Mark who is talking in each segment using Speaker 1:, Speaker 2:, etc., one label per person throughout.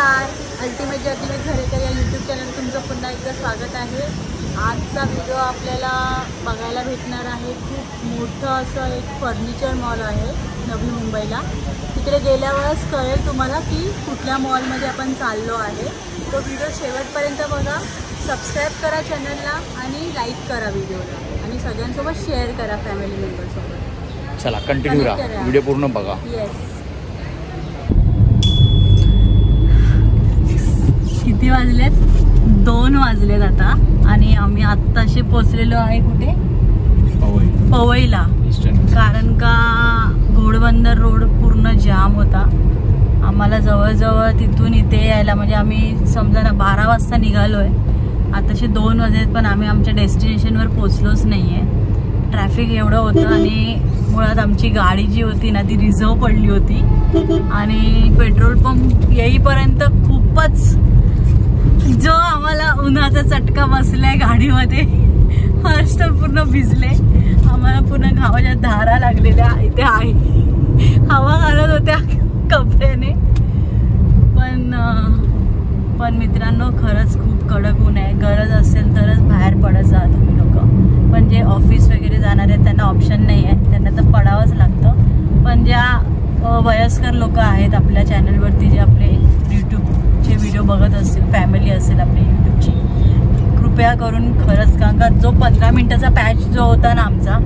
Speaker 1: नमस्कार, अल्टिमेट झरेकर या YouTube channel तुमचं पुन्हा एकदा स्वागत आहे। आजचा व्हिडिओ आपल्याला बघायला भेटणार आहे। खूप मोठं असं एक फर्निचर मॉल आहे नवी मुंबईला। तिकडे गेल्यावरच कळेल तुम्हाला की कुठल्या मॉलमध्ये आपण चाललो आहे। तो व्हिडिओ शेवटपर्यंत बघा, सबस्क्राईब करा चॅनलला आणि लाईक करा व्हिडिओला आणि सगळ्यांसोबत शेअर करा फॅमिली मेंबरसोबत।
Speaker 2: चला कंटिन्यू राहा, व्हिडिओ पूर्ण बघा।
Speaker 1: येस, किती वाजलेत? 2 वाजलेत आता आणि आम्ही आत्ताशी पोचलेलो आहे कुठे? पवईला। कारण का घोडबंदर रोड पूर्ण जाम होता। आम्हाला जवळजवळ तिथून इथे यायला म्हणजे आम्ही समजा ना 12 वाजता निघालोय, आताशी 2 वाजलेत पण आम्ही आमच्या डेस्टिनेशनवर पोचलोच नाहीये। ट्रॅफिक एवढं होतं आणि मुळात आमची गाडी जी होती ना ती रिझर्व पडली होती आणि पेट्रोल पंप येईपर्यंत खूपच जो आम्हाला उन्हाचा चटका बसलाय गाडीमध्ये। फर्स्ट पूर्ण भिजले, आम्हाला पूर्ण घामाच्या धारा लागलेल्या इथे आहे। हवा घालत होत्या कपड्याने, पण मित्रांनो खरंच खूप कडक ऊन आहे। गरज असेल तरच बाहेर पडत जा तुम्ही लोक, पण जे ऑफिस वगैरे जाणार आहेत त्यांना ऑप्शन नाही आहे, त्यांना तर पडावंच लागतं। पण ज्या वयस्कर लोक आहेत आपल्या चॅनलवरती, जे आपले यूट्यूबचे व्हिडिओ बघत असतील, फॅमिली असेल आपली यूट्यूबची, कृपया करून खरंच, कारण का जो 15 मिनिटाचा पॅच जो होता ना आमचा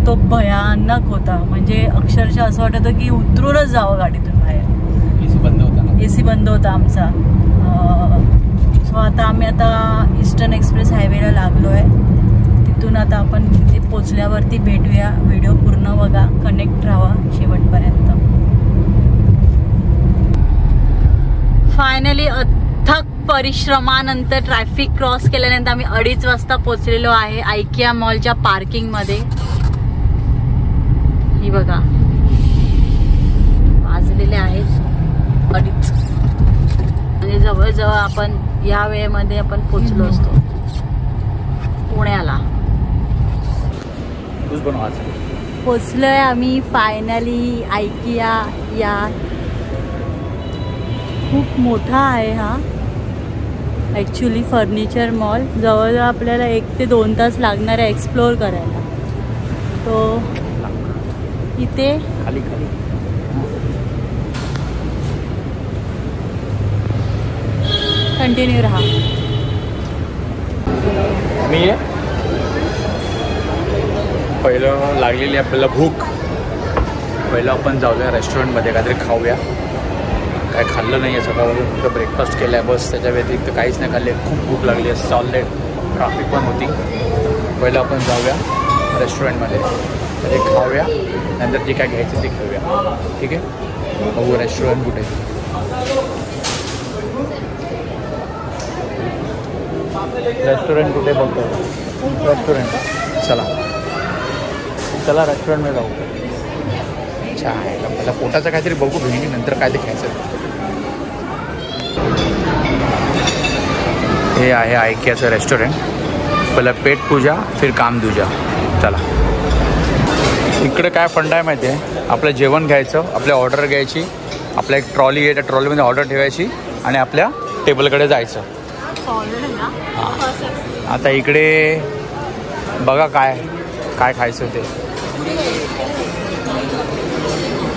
Speaker 1: तो भयानक होता। म्हणजे अक्षरशः असं वाटत होतं की उतरूनच जावं गाडीतून बाहेर। एसी बंद होता आमचा। सो आता आम्ही ईस्टर्न एक्सप्रेस हायवेला लागलो आहे। तिथून आता आपण तिथे पोचल्यावरती भेटूया। व्हिडिओ पूर्ण बघा, कनेक्ट राहा शेवटपर्यंत। फायनली अथक परिश्रमानंतर ट्रॅफिक क्रॉस केल्यानंतर आम्ही 2:30 वाजता पोचलेलो आहे आयकिया मॉलच्या पार्किंग मध्ये। ही बघा वाजलेले आहेत 2:30 आणि जवळजवळ आपण या वेळेमध्ये आपण पोचलो असतो पुण्याला। पोचलोय आम्ही फायनली आयकिया। या खूप मोठा आहे हा ॲक्च्युली फर्निचर मॉल। जवळजवळ आपल्याला 1 ते 2 तास लागणार आहे एक्सप्लोअर करायला। तो इथे
Speaker 2: खाली
Speaker 1: कंटिन्यू राहा।
Speaker 2: मी पहिलं लागलेली आपल्याला भूक, पहिलं आपण जाऊया रेस्टॉरंटमध्ये काहीतरी खाऊया। काय खाल्लं नाही आहे सकाळपासून, फक्त ब्रेकफास्ट केला आहे बस, त्याच्या व्यतिरिक्त काहीच नाही खाल्ले। खूप भूक लागली आहे, चालले, ट्रॅफिक पण होती। पहिलं आपण जाऊया रेस्टॉरंटमध्ये, ते खाऊया, नंतर जे काय घ्यायचं ते घेऊया, ठीक आहे? बघू रेस्टॉरंट कुठे। रेस्टॉरंट कुठे बघतो? रेस्टॉरंट चला रेस्टॉरंटमध्ये जाऊ। अच्छा आहे का, मला पोटाचं काहीतरी बघू भेंडी, नंतर काय ते खायचं। हे आहे आयकियाचं रेस्टॉरंट। पहिलं पेट पूजा फिर काम दूजा। चला, इकडे काय फंडा आहे माहिती आहे? आपलं जेवण घ्यायचं, आपल्या ऑर्डर घ्यायची, आपल्या एक ट्रॉली आहे, त्या ट्रॉलीमध्ये ऑर्डर ठेवायची आणि आपल्या टेबलकडे जायचं। हां, आता इकडे बघा काय काय खायचं ते।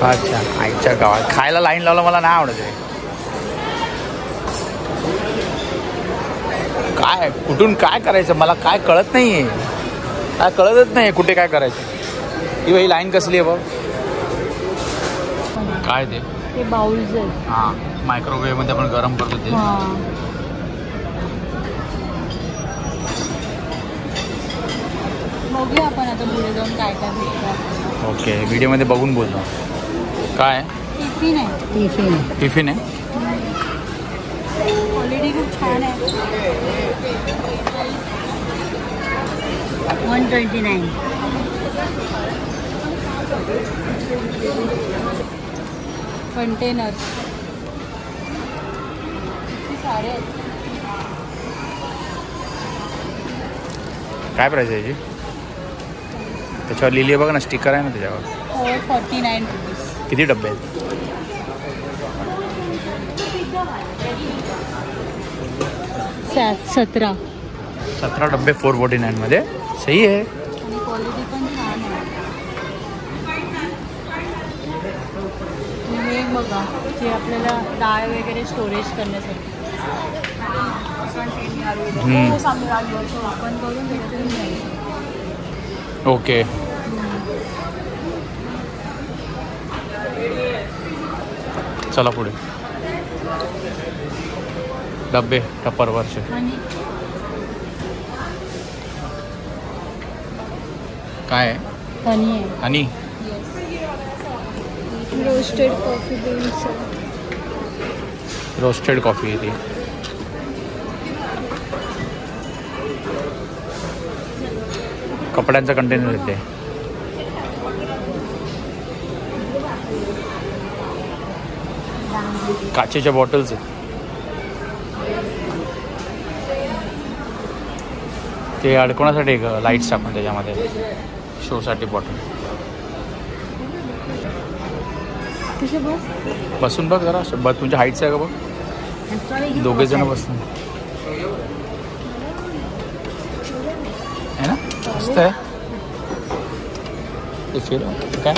Speaker 2: अच्छा, आईच्या गावात खायला लाईन लावलं मला नाही आवडत आहे। काय कुठून काय करायचं मला काय कळत नाही आहे, काय कळतच नाही कुठे काय करायचं। ही लाईन कसली आहे बघ। काय ते
Speaker 1: बाउल्स आहेत।
Speaker 2: हां, मायक्रोवेव्ह मध्ये आपण गरम करतो ते।
Speaker 1: बघूया आपण आता पुढे जाऊन काय काय भेटतं।
Speaker 2: ओके, व्हिडिओमध्ये बघून बोलतो। काय
Speaker 1: टिफिन आहे?
Speaker 2: टिफिन आहे,
Speaker 1: क्वालिटी खूप छान आहे। 129 कंटेनर। साडे
Speaker 2: काय प्राइस आहे याची? त्याच्यावर लिहिली आहे बघा ना, स्टिकर आहे ना त्याच्यावर।
Speaker 1: 49 रुपीज।
Speaker 2: किती डब्बे आहेत? 17 डब्बे 449 मध्ये. सही आहे.
Speaker 1: आणि क्वालिटी पण छान आहे. हे बघा जे आपल्याला डाळ वगैरे स्टोरेज करण्यासाठी ओपन करून भेटून जाईल.
Speaker 2: ओके. चला पुढे. डब्बे टप्परवरचे. काय आहे? Honey.
Speaker 1: Roasted coffee beans.
Speaker 2: Roasted coffee आहे ती. कपड्यांचा कंटेनर येते. काचेच्या बॉटल्स आहेत. ते अडकवण्यासाठी लाईट्स टाकून त्याच्यामध्ये शोसाठी बॉटल. बसून बघ जरा. तुमच्या हाईटचं आहे का बघ. दोघे जण बसून आहे ना. मस्त आहे. ते फिर काय.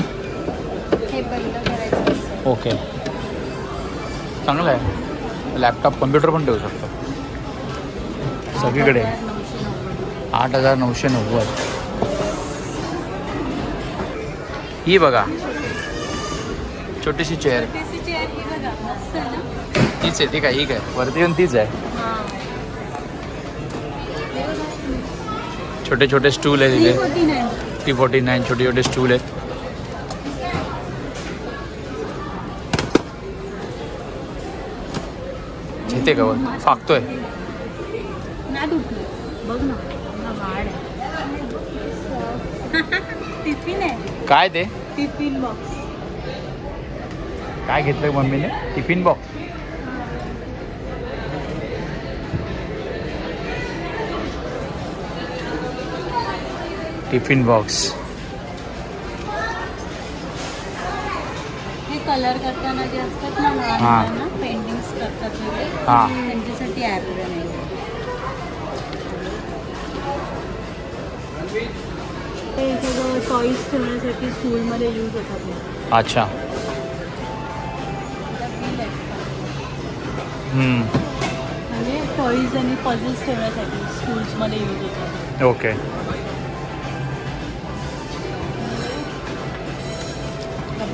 Speaker 2: ओके चांगलं आहे. लॅपटॉप कम्प्युटर पण ठेवू शकतो. सगळीकडे 8,990. ही बघा छोटीशी चेअर. तीच आहे ती. काय ही काय वरती येऊन तीच आहे. छोटे छोटे स्टूल आहे तिथे. 349 छोटे छोटे स्टूल आहेत. येते का वर फाकतोय. काय ते
Speaker 1: टिफिन बॉक्स.
Speaker 2: काय घेतलं मम्मीने. Tiffin box. Tiffin box.
Speaker 1: हे कलर करताना जे असतात ना मुलांना पेंटिंग्स करतात त्यांच्यासाठी ॲप्रन आहे. ते सगळं टॉईज ठेवण्यासाठी स्कूलमध्ये यूज होतात.
Speaker 2: अच्छा.
Speaker 1: म्हणजे टॉईज आणि पझल्स ठेवण्यासाठी स्कूल्समध्ये यूज होतात.
Speaker 2: ओके.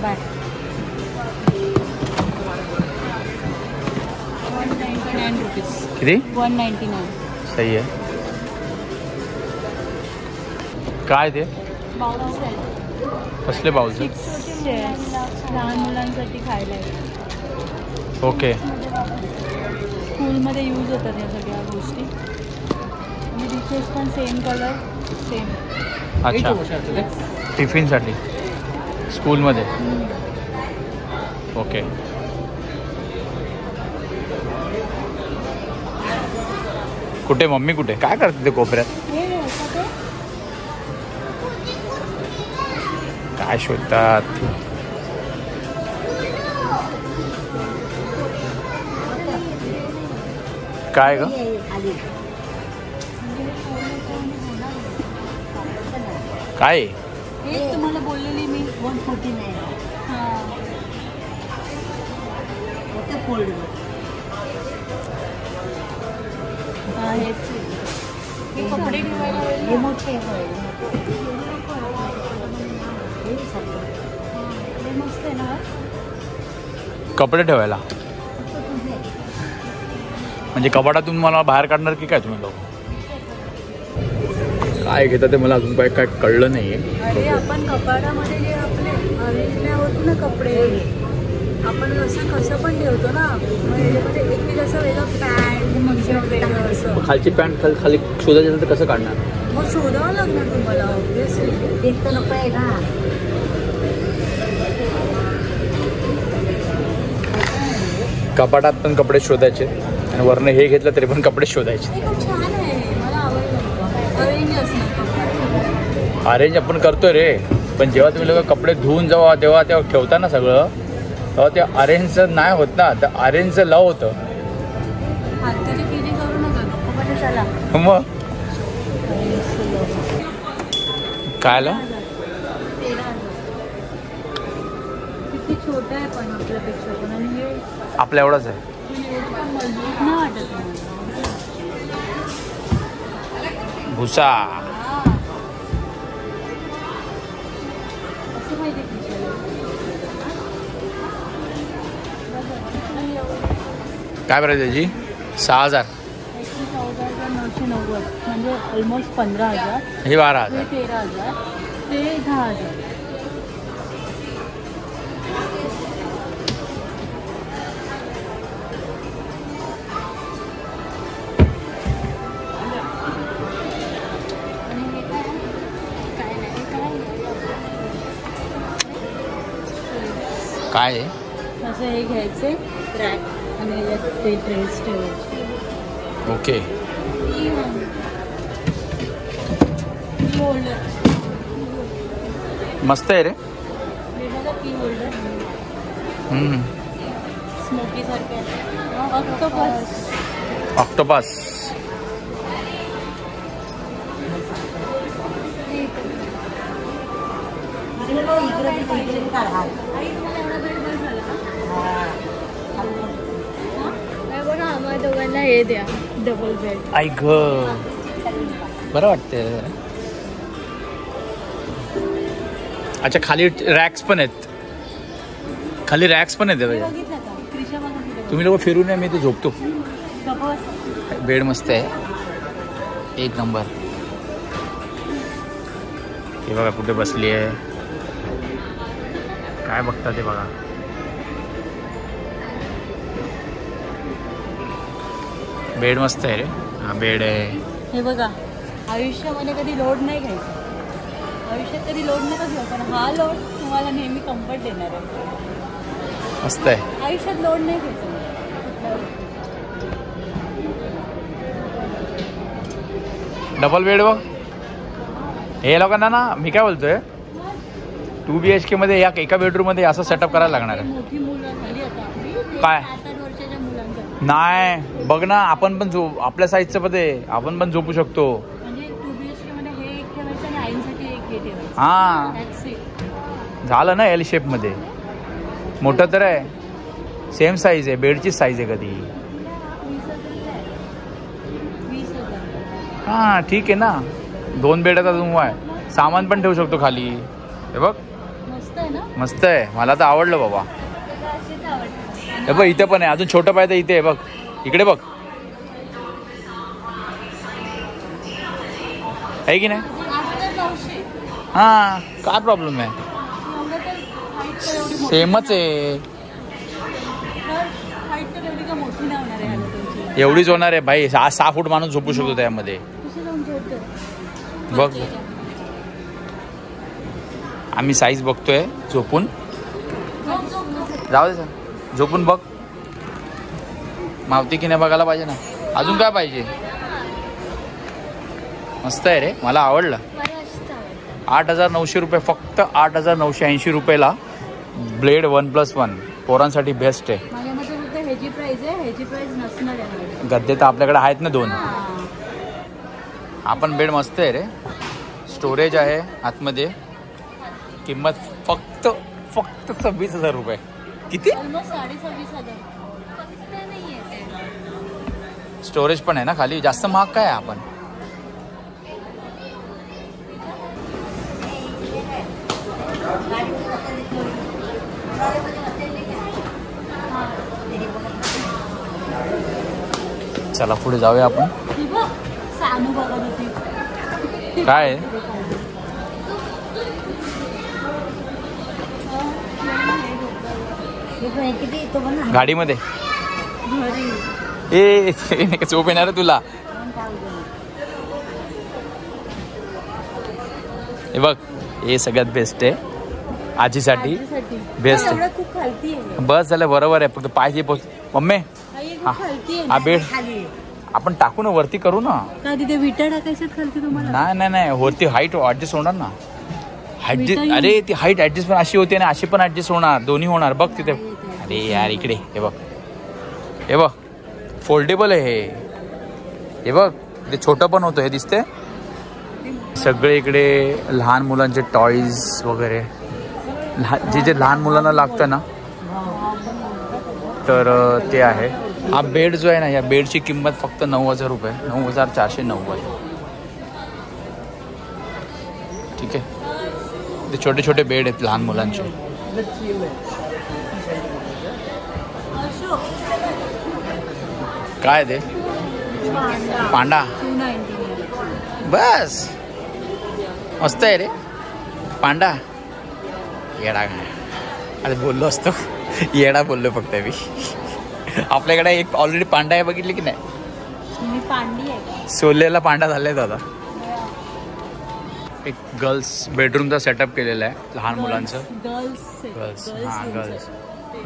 Speaker 1: Bag 199 rupees.
Speaker 2: किती.
Speaker 1: 199.
Speaker 2: सही आहे. काय ते
Speaker 1: बाउल्स आहेत.
Speaker 2: कसले बाउल्स.
Speaker 1: लहान मुलांसाठी खायला आहे.
Speaker 2: ओके.
Speaker 1: स्कूलमध्ये यूज होतात या सगळ्या गोष्टी. आणि डिशेस पण सेम कलर सेम.
Speaker 2: अच्छा. टिफिनसाठी स्कूलमध्ये. ओके. कुठे मम्मी कुठे काय करते ते कोपऱ्यात. काय शोधतात. काय ग. काय
Speaker 1: हे तुम्हाला बोललेली मी 149. हे कपडे ठेवायला मस्त आहे ना.
Speaker 2: कपडे ठेवायला म्हणजे कपाटातून मला बाहेर काढणार की काय तुम्ही लोक. काय घेतात ते मला अजून काय कळलं नाहीये.
Speaker 1: अरे आपण कपाटामध्ये जे आपले अरेंज होत ना कपडे आपण कसं पण ठेवतो ना. याच्यामध्ये एक असं वेगळं पॅन्ट मग वेगळं असं.
Speaker 2: खालची पॅन्ट खाली शोधायचं असेल तर कसं काढणार.
Speaker 1: मग शोधावं लागणार तुम्हाला. ऑब्विसली एक तर नको आहे ना.
Speaker 2: कपाटात पण कपडे शोधायचे आणि वरनं हे घेतलं तरी पण कपडे शोधायचे.
Speaker 1: खूप छान आहे. मला आवडलं. अरेंज असणार.
Speaker 2: अरेंज आपण करतो रे. पण जेव्हा तुम्ही लोक कपडे धुवून जावा तेव्हा ठेवता ना सगळं तेव्हा ते अरेंजचं नाही होत ना. तर अरेंजचं लव होतं.
Speaker 1: फालतूची किरी करू नका नको पण चला.
Speaker 2: मग काय आलं?
Speaker 1: 13,000 किती छोटा आहे पण आपल्यापेक्षा पण. आणि हे
Speaker 2: आपल्या एवढंच आहे.
Speaker 1: मजबूत नाही वाटत मला.
Speaker 2: भुसा
Speaker 1: असं पाहिजे खिशाला.
Speaker 2: काय करायचं त्याची? 6,000.
Speaker 1: 31,990 म्हणजे ऑलमोस्ट 15,000.
Speaker 2: हे 12,000.
Speaker 1: हे 13,000 ते 10,000. आणि हे काय? काय नाही
Speaker 2: काय आहे?
Speaker 1: असं हे घ्यायचे रॅक आणि याच्यात ते ड्रेस ठेवायचे.
Speaker 2: ओके.
Speaker 1: होल्डर
Speaker 2: मस्त आहे रे.
Speaker 1: की होल्डर स्मोकी सारखे. ऑक्टोपस.
Speaker 2: ऑक्टोपस.
Speaker 1: आम्हाला दोघांना हे द्या डबल बेड.
Speaker 2: ऐक बरं वाटतं. अच्छा खाली रॅक्स पण आहेत. खाली रॅक्स पण आहेत.
Speaker 1: बघितलं का क्रिशा बघा.
Speaker 2: तुम्ही लोक फिरून या मी ते झोपतो.
Speaker 1: गप्पा.
Speaker 2: बेड मस्त आहे. एक नंबर. हे बघा कुठे बसली आहे. काय बघता ते बघा. बेड मस्त आहे रे. हा बेड आहे.
Speaker 1: हे बघा आयुष्यामध्ये कधी लोड नाही घ्यायचा. आयुष्यात कधी लोड नका घेऊ पण हा लोड तुम्हाला नेहमी कम्फर्ट देणार आहे.
Speaker 2: मस्त आहे.
Speaker 1: आयुष्यात लोड नाही घ्यायचा.
Speaker 2: डबल बेड बघ. हे लोकांना ना मी काय बोलतोय 2 BHK मध्ये या एका बेडरूम मध्ये असं सेटअप करायला लागणार आहे.
Speaker 1: मोठी मुलं झाली आता.
Speaker 2: काय
Speaker 1: 7-8 वर्षाच्या मुलांसाठी.
Speaker 2: नाही बघ ना आपण पण आपल्या साईजचं पण आहे. आपण पण झोपू शकतो.
Speaker 1: म्हणजे 2 BHK मध्ये हे एक ठेवायचं आणि आईंसाठी एक हे ठेवायचं.
Speaker 2: हा
Speaker 1: That's it.
Speaker 2: झालं ना. L शेप मध्ये मोठं तर आहे. सेम साईज आहे. बेडचीच साईज आहे कधी.
Speaker 1: 20,000.
Speaker 2: हा ठीक आहे ना. 2 बेडाचा रूम आहे. सामान पण ठेवू शकतो खाली. हे बघ
Speaker 1: मस्त आहे ना.
Speaker 2: मस्त आहे. मला तर आवडलं बाबा.
Speaker 1: अशीच आवडते.
Speaker 2: हे बघ इथे पण आहे. अजून छोटं पाहिजे इथे आहे बघ. इकडे बघ आहे की नाही.
Speaker 1: 8,900.
Speaker 2: हा काय प्रॉब्लेम आहे. सेमच आहे.
Speaker 1: हाईट तर एवढी का मोठी नाही होणार आहे तुमची.
Speaker 2: एवढीच होणार आहे भाई. 6 फूट माणूस झोपू शकतो त्यामध्ये.
Speaker 1: कशी जाऊन झोपतो.
Speaker 2: बघ आम्ही साईज बघतोय. झोपून जाऊ दे. झोपून बघ मावती की नाही बघायला पाहिजे ना. अजून काय पाहिजे. मस्त आहे रे. मला आवडलं. 8,900 रुपये फक्त. 8,980 रुपयाला ब्लेड 1+1 पोरांसाठी बेस्ट आहे.
Speaker 1: माझ्यामध्ये फक्त ह्याची प्राइस आहे. ह्याची प्राइस नसणार आहे.
Speaker 2: गद्दे तर आपल्याकडे आहेत ना 2. आपण बेड मस्त आहे रे. स्टोरेज आहे आतमध्ये. किंमत फक्त 26,000 रुपये. किती.
Speaker 1: ऑलमोस्ट 26,500.
Speaker 2: स्टोरेज पण आहे ना खाली. जास्त महाग काय आहे. आपण चला पुढे जाऊया आपण.
Speaker 1: सानू बघत होती.
Speaker 2: काय आहे? गाडीमध्ये ए झोप येणार तुला. हे बघ हे सगळ्यात बेस्ट आहे. आजीसाठी बेस्ट आहे.
Speaker 1: खूप खालती आहे.
Speaker 2: बस झालं बरोबर आहे. फक्त पाय मम्मी हा बेड आपण टाकू ना वरती करू ना.
Speaker 1: का तिथे विटा टाकायच्यात खालती तुम्हाला.
Speaker 2: नाही नाही वरती हाईट ऍडजस्ट होणार ना. अरे ती हाईट ऍडजस्ट पण अशी होती आणि अशी पण ऍडजस्ट होणार. दोन्ही होणार. बघ तिथे. अरे यार इकडे हे बघ. हे बघ फोल्डेबल आहे हे बघ, ते छोटं पण होतं हे दिसते. सगळे इकडे लहान मुलांचे टॉईज वगैरे, जे लहान मुलांना लागतं ना तर ते आहे. हा बेड जो आहे ना, या बेडची किंमत फक्त 9,000 रुपये, 9,490. ठीक आहे. ते छोटे छोटे बेड आहेत लहान मुलांचे. काय ते पांडा बस मस्त आहे रे पांडा. येडा अरे बोललो असतो, येडा बोललो फक्त मी. आपल्याकडे एक ऑलरेडी पांडा आहे, बघितले की नाही?
Speaker 1: पांडी आहे,
Speaker 2: सोलेला पांडा झालाय दादा. एक गर्ल्स बेडरूमचा सेटअप केलेला आहे लहान मुलांचं. गर्ल्स हां गर्ल्स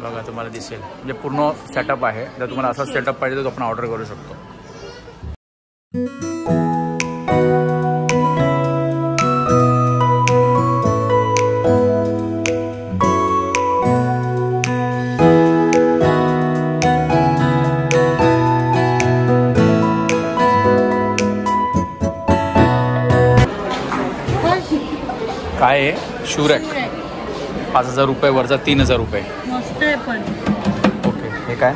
Speaker 2: बघा तुम्हाला दिसेल, म्हणजे पूर्ण सेटअप आहे. जर तुम्हाला असा सेटअप पाहिजे तर आपण ऑर्डर करू शकतो. काय आहे शूरॅक 5,000 रुपये वरचा 3,000 रुपये.
Speaker 1: मस्त आहे पण.
Speaker 2: ओके हे काय,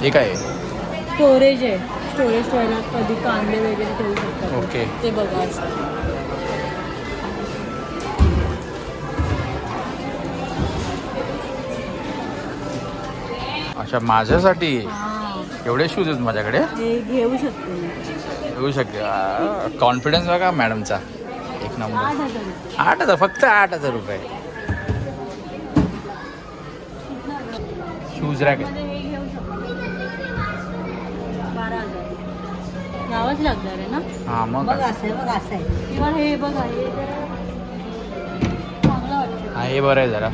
Speaker 2: हे काय आहे?
Speaker 1: स्टोरेज आहे, स्टोरेज ठेवायला कधी कांदे वगैरे ठेवू शकतात.
Speaker 2: ओके
Speaker 1: ते बघा.
Speaker 2: अच्छा माझ्यासाठी एवढे शूज आहेत माझ्याकडे.
Speaker 1: हे घेऊ शकते,
Speaker 2: घेऊ शकते. कॉन्फिडन्स बघा मॅडमचा एक नंबर. 8,000 फक्त 8,000 रुपये. शूज रॅक
Speaker 1: यावंच लागणार आहे ना.
Speaker 2: हा मग
Speaker 1: किंवा हे बघा, हे चांगलं वाटतं.
Speaker 2: हा हे बरं आहे जरा.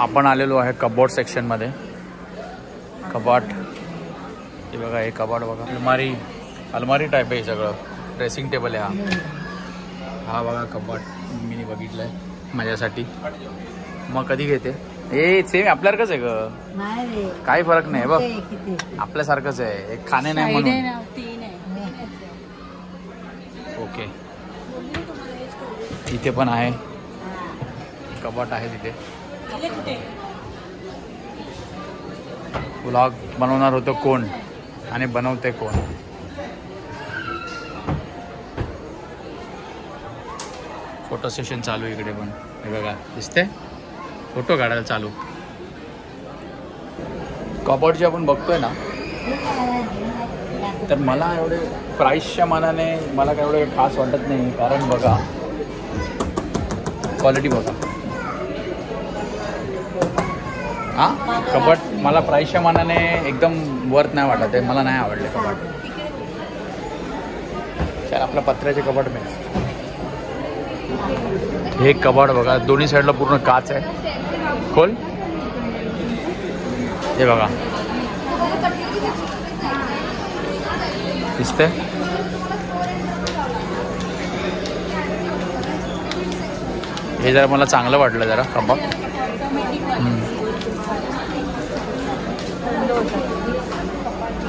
Speaker 2: आपण आलेलो आहे कबोर्ड सेक्शन मध्ये. कबाट हे बघा, हे कबाट बघा. अलमारी टाईप आहे सगळं. ड्रेसिंग टेबल आहे हा बघा. कबाट मी बघितलंय माझ्यासाठी. मग कधी घेते? हे सेम आपल्यासारखंच आहे ग, काही फरक नाही बघ, आपल्यासारखंच आहे. एक खाणे नाही म्हणून. ओके इथे पण आहे कबाट आहे तिथे. व्लॉग बनवणार होतं कोण आणि बनवते कोण? फोटो सेशन चालू इकडे पण. हे बघा दिसते, फोटो काढायला चालू. कबॉर्ड जे आपण बघतोय ना, तर मला एवढे प्राईसच्या मानाने मला काय एवढं खास वाटत नाही. कारण बघा क्वालिटी बघा. हां कबॉर्ड मला प्राईसच्या मानाने एकदम वर्थ नाही वाटत आहे. मला नाही आवडले कबॉर्ड. चल आपला पत्र्याचे कबॉर्ड मिळेल. हे कबॉर्ड बघा, दोन्ही साईडला पूर्ण काच आहे. खोल हे बघा दिसते. हे जरा मला चांगलं वाटलं जरा कबॉर्ड.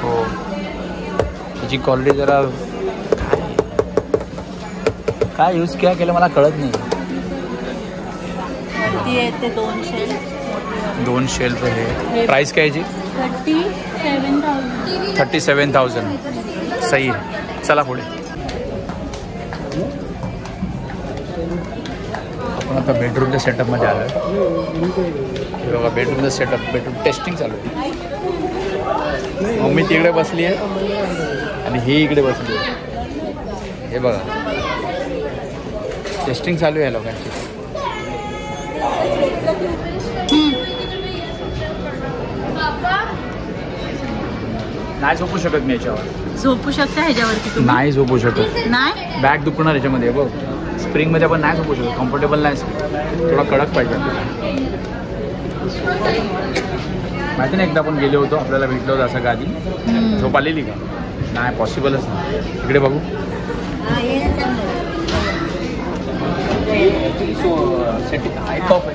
Speaker 2: हो त्याची क्वालिटी जरा काय यूज केलं मला कळत नाही. दोन शेल्फ हे. प्राइस काय याची? 37,000. सही आहे. चला पुढे. आपण आता बेडरूमच्या सेटअपमध्ये आलो आहे. बघा बेडरूमचा सेटअप, बेडरूम टेस्टिंग चालू आहे. मम्मी तिकडे बसली आहे आणि ही इकडे बसली आहे. हे बघा टेस्टिंग चालू आहे लोकांची. नाही झोपू शकत मी याच्यावर.
Speaker 1: झोपू शकता ह्याच्यावरती?
Speaker 2: नाही झोपू शकत.
Speaker 1: नाही
Speaker 2: बॅग दुखणार याच्यामध्ये. बघ स्प्रिंगमध्ये आपण नाही झोपू शकत. कम्फर्टेबल नाही स्प्रिंग. थोडा कडक पाहिजे. माहिती नाही एकदा आपण गेलो होतो, आपल्याला भेटलो होतं असं गादी. झोप आलेली का? नाही पॉसिबलच नाही. इकडे बघू.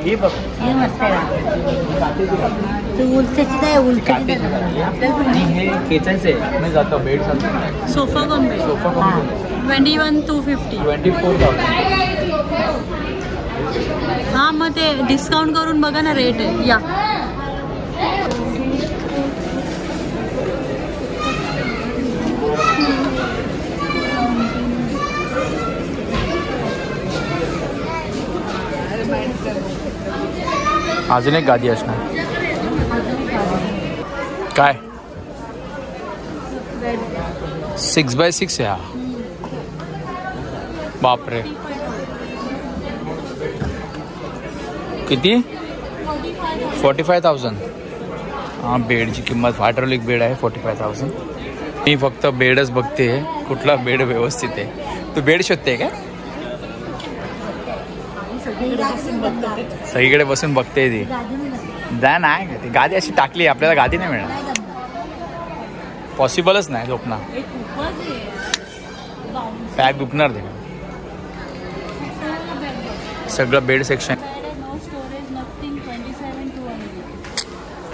Speaker 2: हे बघ
Speaker 1: हे मस्त आहे ते उलट्याची काय उलट्याची
Speaker 2: आणि हे केचायचं आहे मी जातो बेड
Speaker 1: सोफा कोण बेड
Speaker 2: सोफा
Speaker 1: 21,250
Speaker 2: 24,000
Speaker 1: हा मग ते डिस्काउंट करून बघा ना रेट आहे या
Speaker 2: अजून एक गादी असणार काय 6x6 आहे हा बापरे किती 45,000 हा बेडची किंमत हायड्रोलिक बेड आहे 45,000 मी फक्त बेडच बघते कुठला बेड व्यवस्थित आहे तू बेड शोधते काय सगळीकडे बसून बघते ती जा नाही ती गादी अशी टाकली आपल्याला गादी नाही मिळणार पॉसिबलच नाही झोपणार पॅक दुखणार ते सगळं बेड सेक्शन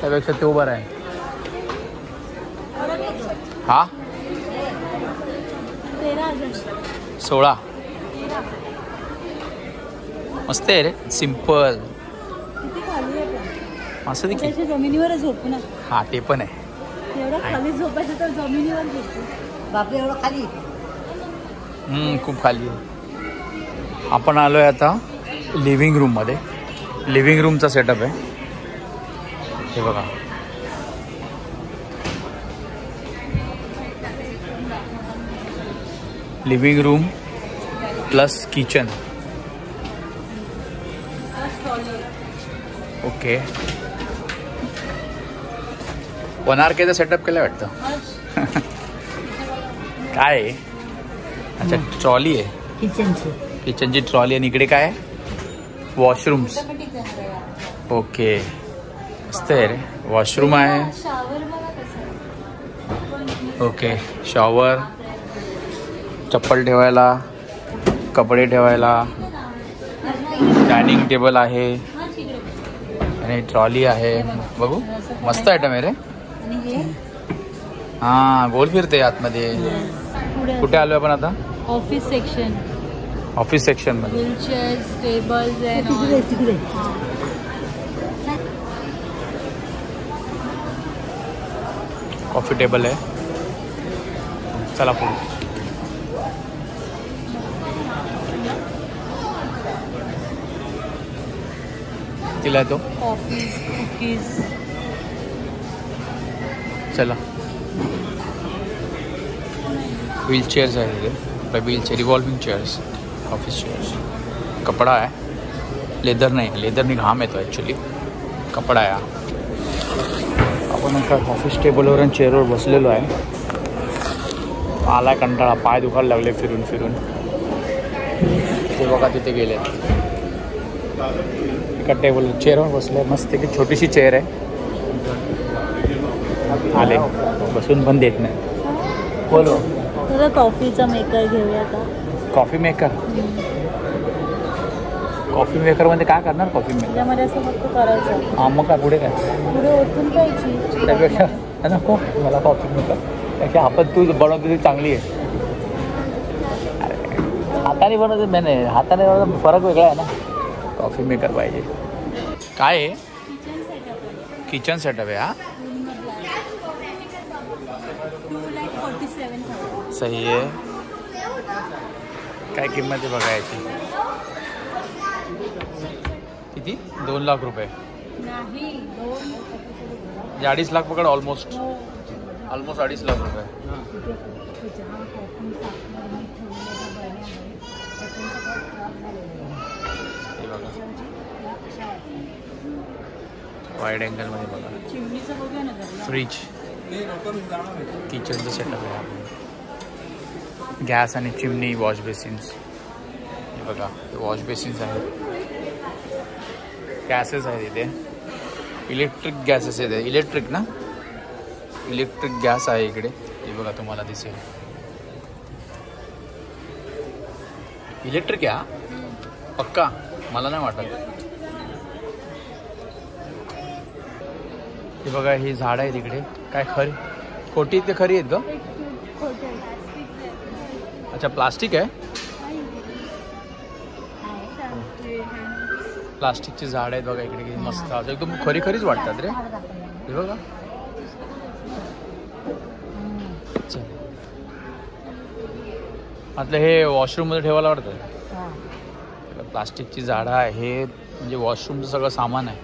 Speaker 2: त्यापेक्षा तो बरं आहे हा 16 मस्त आहे रे सिम्पल असं देखील
Speaker 1: जमिनीवर झोपू ना
Speaker 2: हा ते पण आहे
Speaker 1: एवढं खाली झोपायचं तर जमिनीवर झोपू बापरे एवढं खाली
Speaker 2: खूप खाली आहे आपण आलोय आता लिव्हिंग रूम मध्ये लिव्हिंग रूमचा सेटअप आहे हे बघा living room plus kitchen okay 1RKचा सेटअप केला वाटतं काय आहे अच्छा ट्रॉली आहे किचनची ट्रॉली आणि इकडे काय आहे वॉशरूम्स ओके मस्त आहे रे वॉशरूम आहे ओके शॉवर चप्पल ठेवायला कपडे ठेवायला डायनिंग टेबल आहे आणि ट्रॉली आहे बघू मस्त आयटम आहे रे हा गोल फिरते आतमध्ये कुठे आलोय आपण आता ऑफिस सेक्शन मध्ये कॉफी टेबल आहे चला पुढे कितीला आहे तो
Speaker 1: कॉफी कुकीज
Speaker 2: चला व्हील चेअर्स आहे तिथे wheelchair revolving chairs office chairs कपडा आहे लेदर नाही लेदरनी घाम येतो ॲक्च्युली कपडा आहे आपण एका ऑफिस टेबलवर आणि चेअरवर बसलेलो आहे आला कंटाळा पाय दुखायला लागले फिरून फिरून ते बघा तिथे गेले एका टेबल चेअरवर बसले मस्त की छोटीशी चेअर आहे आले बसून पण देत नाही बोलो
Speaker 1: तुला कॉफीचा मेकर घेऊया का
Speaker 2: कॉफी मेकर कॉफी मेकरमध्ये काय करणार कॉफी मेकर
Speaker 1: त्याच्यामध्ये असं फक्त करायचं
Speaker 2: हां मग काय पुढे काय
Speaker 1: पुढे ओतून प्यायची
Speaker 2: त्यापेक्षा नको मला कॉफी मेकर त्यापेक्षा आपण तू बनवते ती चांगली आहे हाताने बनवते नाही हाताने बनवते फरक वेगळा आहे ना कॉफी मेकर पाहिजे काय आहे किचन सेटअप आहे हा सही आहे काय किंमत आहे बघायची किती 2 लाख रुपये 2.5 लाख पकड ऑलमोस्ट 2.5 लाख रुपये हे बघा वाईड अँगल मध्ये बघा फ्रीज किचनचं सेटअप आहे गॅस आणि चिमणी वॉश बेसिन्स हे बघा वॉश बेसिन्स आहेत गॅसेस आहेत इथे इलेक्ट्रिक गॅसेस आहेत इलेक्ट्रिक ना इलेक्ट्रिक गॅस आहे इकडे हे बघा तुम्हाला दिसेल इलेक्ट्रिक आहे पक्का मला नाही वाटत. हे बघा ही झाड आहे तिकडे. काय खरी खोटी ते खरी आहेत ग? अच्छा प्लास्टिक आहे. प्लास्टिकची झाड आहेत बघा इकडे किती मस्त. एकदम खरी खरीच वाटतात रे. हे बघा म्हटलं हे वॉशरूम मध्ये ठेवायला वाटतं. प्लास्टिकची झाडं आहे म्हणजे वॉशरूमचं सगळं सामान आहे.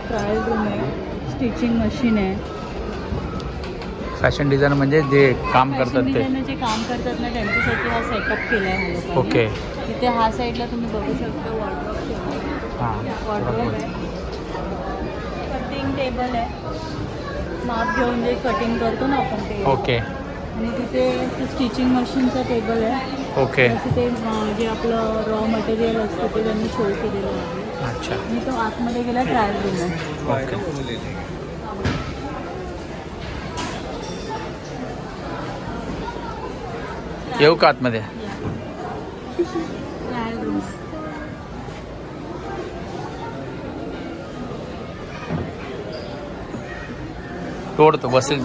Speaker 1: ट्रायल रूम आहे, स्टिचिंग मशीन आहे.
Speaker 2: फॅशन डिझायनर म्हणजे जे काम करतात ते
Speaker 1: जे काम करतात ना त्यांच्यासाठी हा सेटअप केला आहे.
Speaker 2: ओके.
Speaker 1: तिथे हा साईडला तुम्ही बघू शकता वॉर्डरोब आहे, कटिंग टेबल आहे, माप घेऊन जे कटिंग करतो ना आपण ते.
Speaker 2: ओके.
Speaker 1: आणि तिथे स्टिचिंग मशीनचा टेबल आहे.
Speaker 2: ओके.
Speaker 1: तिथे जे आपलं रॉ मटेरियल असतं ते त्यांनी शो केलेलं आहे.
Speaker 2: अच्छा.
Speaker 1: मी तो आतमध्ये गेला ट्रायल रूम आहे.
Speaker 2: ओके. येऊ का आतमध्ये?
Speaker 1: ट्रायल रूम
Speaker 2: तोडतो बसेल.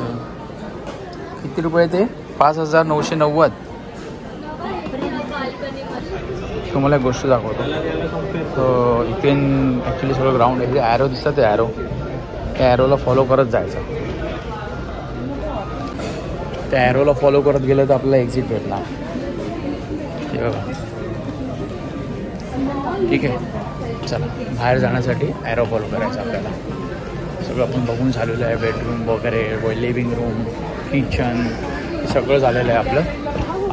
Speaker 2: किती रुपये ते? 5,990. तुम्हाला एक गोष्ट दाखवतो. इथे ॲक्च्युली सगळं ग्राउंड आहे. ॲरो दिसतं ते ॲरो, त्या ॲरोला फॉलो करत जायचं. त्या ॲरोला फॉलो करत गेलं तर आपल्याला एक्झिट भेटणार. हे बघा ठीक आहे. चला बाहेर जाण्यासाठी ॲरो फॉलो करायचं आपल्याला. सगळं आपण बघून झालेलं आहे. बेडरूम वगैरे, लिव्हिंग रूम, किचन सगळं झालेलं आहे आपलं.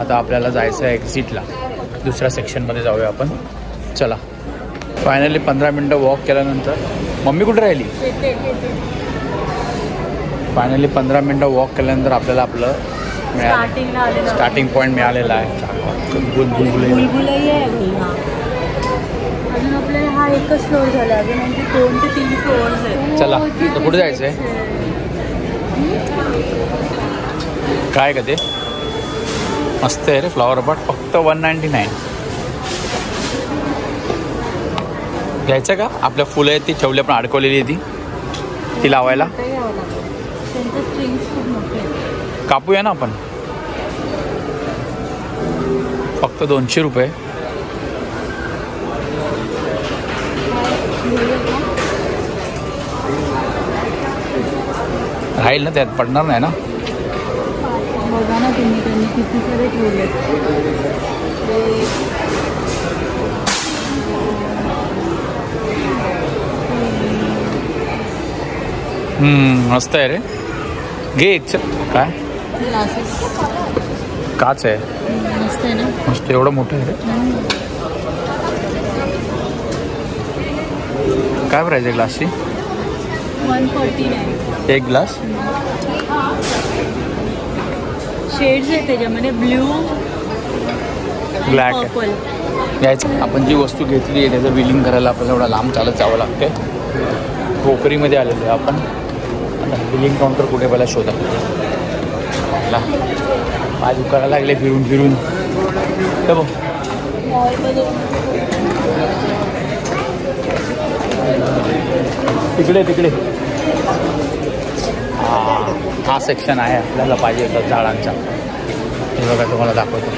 Speaker 2: आता आपल्याला जायचं आहे एक्झिटला. दुसऱ्या सेक्शनमध्ये जाऊया आपण. चला फायनली 15 मिनटं वॉक केल्यानंतर मम्मी कुठे राहिली? फायनली 15 मिनटं वॉक केल्यानंतर आपल्याला आपलं स्टार्टिंग पॉईंट मिळालेला आहे.
Speaker 1: बुलबुलही आहे अजून आपल्याला. हा एकच फ्लोअर झाला, अजून म्हणजे 2 ते 3 फ्लोअर्स आहेत.
Speaker 2: चला तर कुठे जायचं आहे? काय का ते मस्त आहे रे फ्लॉवर पॉट. फक्त 199 घ्यायचं का? आपल्या फुलं आहेत ती ठेवली आपण अडकवलेली आहे ती लावायला. कापूया ना आपण. फक्त 200 रुपये. राहील ना त्यात, पडणार नाही ना?
Speaker 1: बघा ना तुम्ही त्यांनी किती सारे ठेवले.
Speaker 2: मस्त आहे रे. घे एक. काय काच आहे?
Speaker 1: मस्त आहे ना.
Speaker 2: मस्त. एवढं मोठं आहे रे. काय प्राईज आहे ग्लासची?
Speaker 1: 149
Speaker 2: एक ग्लास.
Speaker 1: शेड्स आहेत त्याच्यामध्ये, ब्ल्यू,
Speaker 2: ब्लॅक
Speaker 1: पर्पल.
Speaker 2: यायचं. आपण जी वस्तू घेतली आहे त्याचं बिलिंग करायला आपल्याला एवढा लांब चालत जावं लागते. भोकरीमध्ये आलेलो आहे आपण. आता बिलिंग काउंटर कुठे पहिला शोधा. पाय दुखायला लागले फिरून फिरून. बघ तिकडे तिकडे. हा सेक्शन आहे आपल्याला पाहिजे होता झाडांचा. हे बघा तुम्हाला दाखवतो.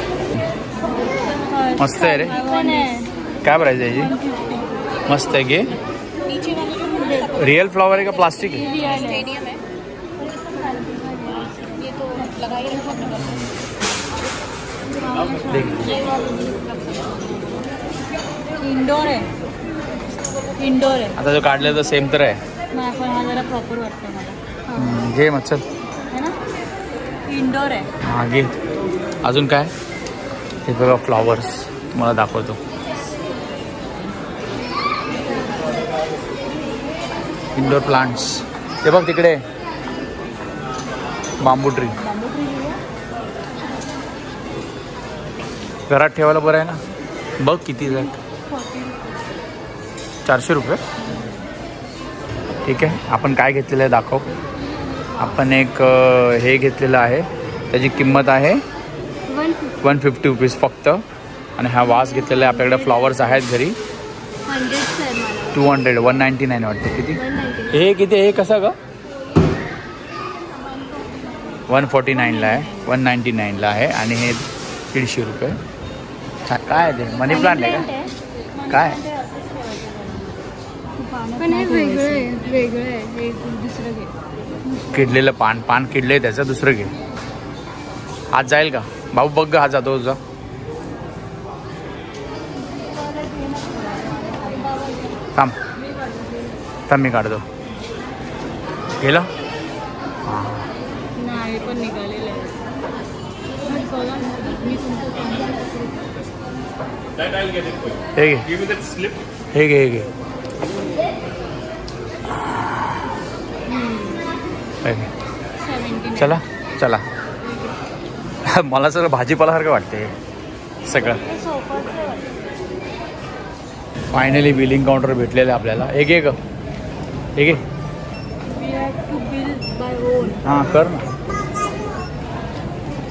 Speaker 2: मस्त आहे रे. काय प्राईज आहे याची? मस्त आहे. घे. रियल फ्लावर आहे का प्लास्टिक आहे?
Speaker 1: इंडोर आहे. इंडोर आहे.
Speaker 2: आता जो काढले तर सेम तर आहे.
Speaker 1: नाही पण हा जरा प्रॉपर वाटतं मला.
Speaker 2: घे मग चल.
Speaker 1: है ना. इंडोर आहे.
Speaker 2: हां घे. अजून काय? हे बघा फ्लॉवर्स तुम्हाला दाखवतो. Indoor plants. हे बघ तिकडे बांबू ट्री. घरात ठेवायला बरं आहे ना. बघ किती जात. 400 रुपये. ठीक आहे. आपण काय घेतलेलं आहे दाखव. आपण एक हे घेतलेलं आहे. त्याची किंमत आहे 150 रुपीज फक्त. आणि हा वास घेतलेला आहे. आपल्याकडे फ्लॉवर्स आहेत घरी. 200 199 वाटतं. किती हे किती हे कसं ग? 149ला आहे, 199ला आहे आणि हे 150 रुपये. काय आहे ते? मनी प्लांट आहे का काय?
Speaker 1: पण हे वेगळं आहे. हे दुसरं घे.
Speaker 2: किडलेलं पान किडलंय त्याचं, दुसरं घे. हात जाईल का भाऊ? बघ हात जातो तुझा. थांब मी काढतो. गेलं
Speaker 1: नाही पण निघालेलं आहे.
Speaker 2: हे घे. चला मला सगळं भाजीपाल्यासारखं वाटते सगळं. फायनली बिलिंग काउंटर भेटलेलं आहे आपल्याला. एक हां कर ना.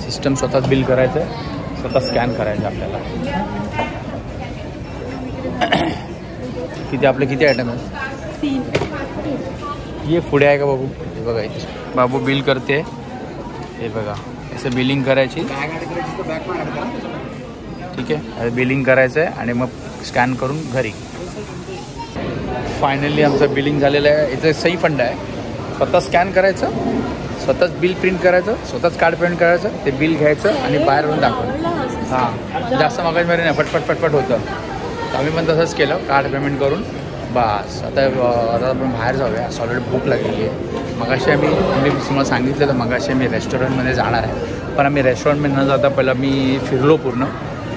Speaker 2: सिस्टम स्वतःच बिल करायचं आहे, स्वतः स्कॅन करायचं आपल्याला. किती आयटम आहेत?
Speaker 1: 3.
Speaker 2: ये पुढे आहे का बाबू? हे बघा इथे बाबू बिल करते. हे बघा असं बिलिंग करायची. ठीक आहे, बिलिंग करायचं आहे आणि मग स्कॅन करून घरी. फायनली आमचं बिलिंग झालेलं आहे. याचं सही फंड आहे. स्वतः स्कॅन करायचं, स्वतःच बिल प्रिंट करायचं, स्वतःच कार्ड पेमेंट करायचं, ते बिल घ्यायचं आणि बाहेरून दाखवायचं. हां जास्त मागायचं नाही, पटपट होतं. आम्ही पण तसंच केलं, कार्ड पेमेंट करून बस. आता आपण बाहेर जाऊया. ऑलरेडी भूक लागलेली आहे. मगाशी मी तुम्हाला सांगितलं तर मगाशी मी रेस्टॉरंटमध्ये जाणार आहे, पण आम्ही रेस्टॉरंटमध्ये न जाता पहिलं मी फिरलो पूर्ण.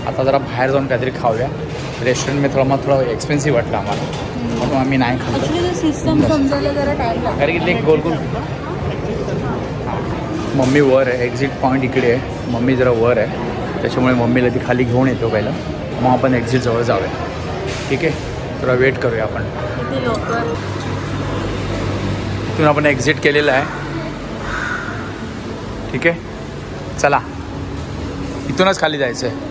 Speaker 2: आता जरा बाहेर जाऊन काहीतरी खाऊया. रेस्टॉरंटमध्ये थोडं एक्सपेन्सिव्ह वाटलं आम्हाला, म्हणून आम्ही नाही खाल्लं.
Speaker 1: सिस्टम समजायला जरा टाईम लागतो.
Speaker 2: कारण की गोल मम्मी वर आहे, एक्झिट पॉईंट इकडे आहे. मम्मी जरा वर आहे, त्याच्यामुळे मम्मीला ती खाली घेऊन येतो पहिलं, मग आपण एक्झिट जवळ जाऊया. ठीक आहे, थोडा वेट करूया आपण.
Speaker 1: किती लवकर.
Speaker 2: इथून आपण एक्झिट केलेलं आहे. ठीक आहे, चला इथूनच खाली जायचं आहे.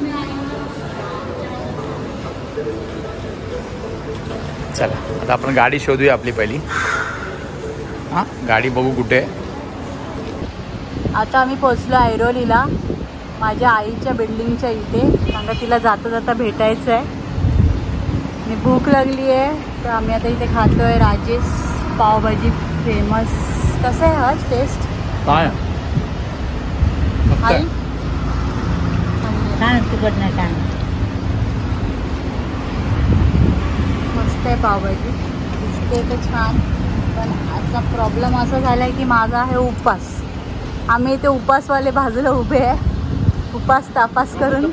Speaker 2: चला आता आपण गाडी शोधूया आपली पहिली. हां गाडी बघू कुठे.
Speaker 1: आता आम्ही पोचलो ऐरोलीला, माझ्या आईच्या बिल्डिंगच्या इथे. सांगा तिला जाता जाता भेटायचं आहे आणि भूक लागली आहे, तर आम्ही आता इथे खातोय. राजेश पावभाजी फेमस. कसं आहे हा टेस्ट?
Speaker 2: काय
Speaker 1: तिकट नाही काय मस्त आहे पावभाजी, दिसते तर छान. पण आता प्रॉब्लेम असा झाला आहे की माझा आहे उपवास. आम्ही इथे उपवासवाले बाजूला उभे आहे, उपास तापास करून.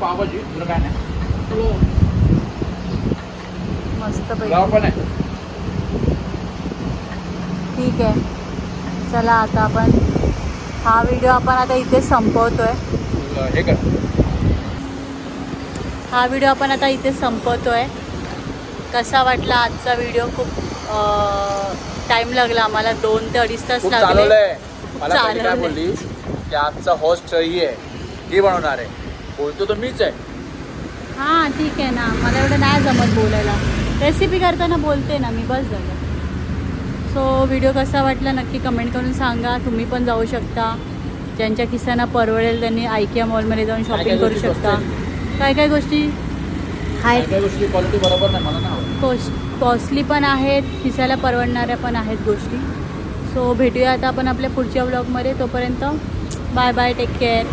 Speaker 1: मस्त पैकी. ठीक आहे, चला आता आपण हा व्हिडिओ आता इथे संपवतोय. कसा वाटला आजचा व्हिडिओ? खूप टाइम लागला आम्हाला, 2 ते 2.5 तास लागले.
Speaker 2: मला काय बोलली की आजचा होस्ट ही आहे, ही बनवणार आहे. बोलतो तर मीच आहे.
Speaker 1: हां ठीक आहे ना, मला एवढं नाही जमत बोलायला. रेसिपी करताना बोलते ना मी, बस झालं. सो व्हिडिओ कसा वाटला नक्की कमेंट करून सांगा. तुम्ही पण जाऊ शकता, ज्यांच्या खिशांना परवडेल त्यांनी आयकिया मॉलमध्ये जाऊन शॉपिंग करू शकता. काय गोष्टी आहेत,
Speaker 2: क्वालिटी बरोबर नाही मला ना.
Speaker 1: कॉस्टली पण आहेत, खिशाला परवडणाऱ्या पण आहेत गोष्टी. सो भेटूया आता आपण आपल्या पुढच्या व्लॉगमध्ये. तोपर्यंत बाय बाय, टेक केअर.